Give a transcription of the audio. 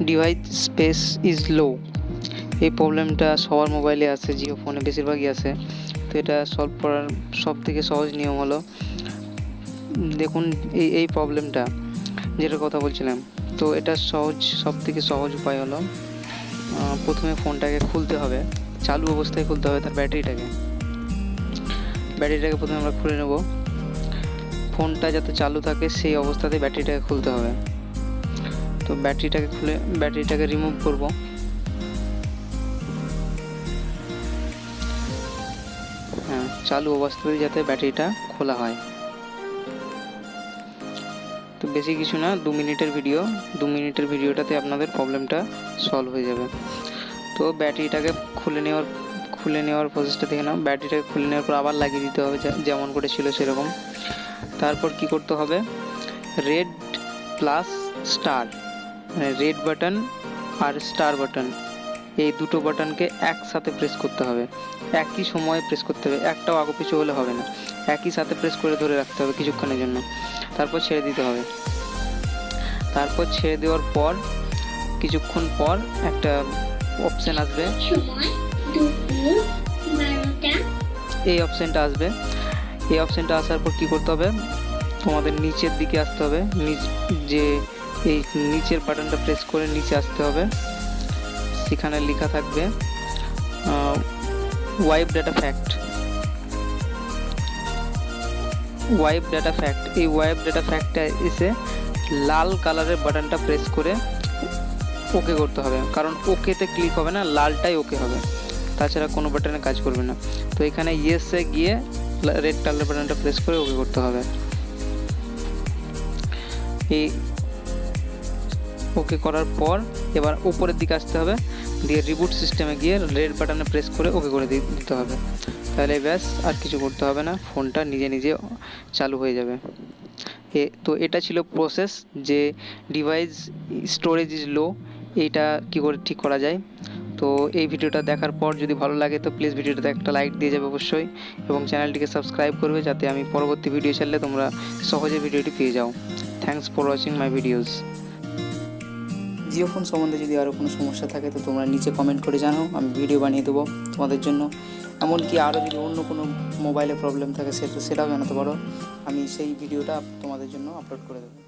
Device space is low. এই প্রবলেমটা সবার মোবাইলে আছে, জিও ফোনে বেশিরভাগই আছে। তো এটা সলভ করার সবথেকে সহজ নিয়ম হলো, দেখুন এই প্রবলেমটা যেটার কথা বলছিলাম, তো এটা সবথেকে সহজ উপায় হলো, প্রথমে ফোনটাকে খুলতে হবে, চালু অবস্থায় খুলতে হবে তার ব্যাটারিটাকে প্রথমে আমরা খুলে নেব। ফোনটা যাতে চালু থাকে সেই অবস্থাতে ব্যাটারিটাকে খুলতে হবে। তো ব্যাটারিটাকে রিমুভ করব। হ্যাঁ, চালু অবস্থাতে যাতে ব্যাটারিটা খোলা হয়। তো বেশি কিছু না, 2 মিনিটের ভিডিওটাতে আপনাদের প্রবলেমটা সলভ হয়ে যাবে। তো ব্যাটারিটাকে খুলে নেওয়ার প্রসেসটা দেখে নাও। ব্যাটারিটাকে খুলে নেওয়ার পর আবার লাগিয়ে দিতে হবে যেমন করে ছিল সেরকম। তারপর কি করতে হবে, রেড প্লাস স্টার, মানে রেড বাটন আর স্টার বাটন, এই দুটো বাটনকে একসাথে প্রেস করতে হবে, একই সময়ে প্রেস করতে হবে, একটাও আগু পিছু হলে হবে না, একই সাথে প্রেস করে ধরে রাখতে হবে কিছুক্ষণের জন্য। তারপর ছেড়ে দিতে হবে। তারপর ছেড়ে দেওয়ার পর কিছুক্ষণ পর একটা অপশন আসবে, এই অপশনটা আসবে। এই অপশনটা আসার পর কি করতে হবে, তোমাদের নিচের দিকে আসতে হবে, যে এই নিচের বাটনটা প্রেস করে নিচে আসতে হবে। সেখানে লেখা থাকবে ওয়াইপ ডাটা ফ্যাক্ট। এই ওয়াইপ ডাটা ফ্যাক্টটা এসে লাল কালারের বাটনটা প্রেস করে ওকে করতে হবে, কারণ ওকেতে ক্লিক হবে না, লালটাই ওকে হবে, তাছাড়া কোনো বাটনে কাজ করবে না। তো এখানে ইয়েসে গিয়ে রেড কালার বাটনটা প্রেস করে ওকে করতে হবে। এই ওকে করার পর এবার উপরের দিকে আসতে হবে, দিয়ে রিবুট সিস্টেমে গিয়ে রেড বাটনে প্রেস করে ওকে করে দিতে হবে। তাহলে ব্যাস, আর কিছু করতে হবে না, ফোনটা নিজে নিজে চালু হয়ে যাবে। তো এটা ছিল প্রসেস, যে ডিভাইস স্টোরেজ ইজ লো, এইটা কী করে ঠিক করা যায়। তো এই ভিডিওটা দেখার পর যদি ভালো লাগে তো প্লিজ ভিডিওটাতে একটা লাইক দিয়ে যাবে অবশ্যই, এবং চ্যানেলটিকে সাবস্ক্রাইব করবে যাতে আমি পরবর্তী ভিডিও ছাড়লে তোমরা সহজে ভিডিওটি পেয়ে যাও। Thanks for watching my videos. Jio phone সম্বন্ধে যদি আরও কোনো সমস্যা থাকে তো তোমরা নিচে কমেন্ট করে জানাও, আমি ভিডিও বানিয়ে দেবো তোমাদের জন্য। এমনকি আরও যদি অন্য কোনো মোবাইলে প্রবলেম থাকে সেটাও জানাতে পারো, আমি সেই ভিডিওটা তোমাদের জন্য আপলোড করে দেবো।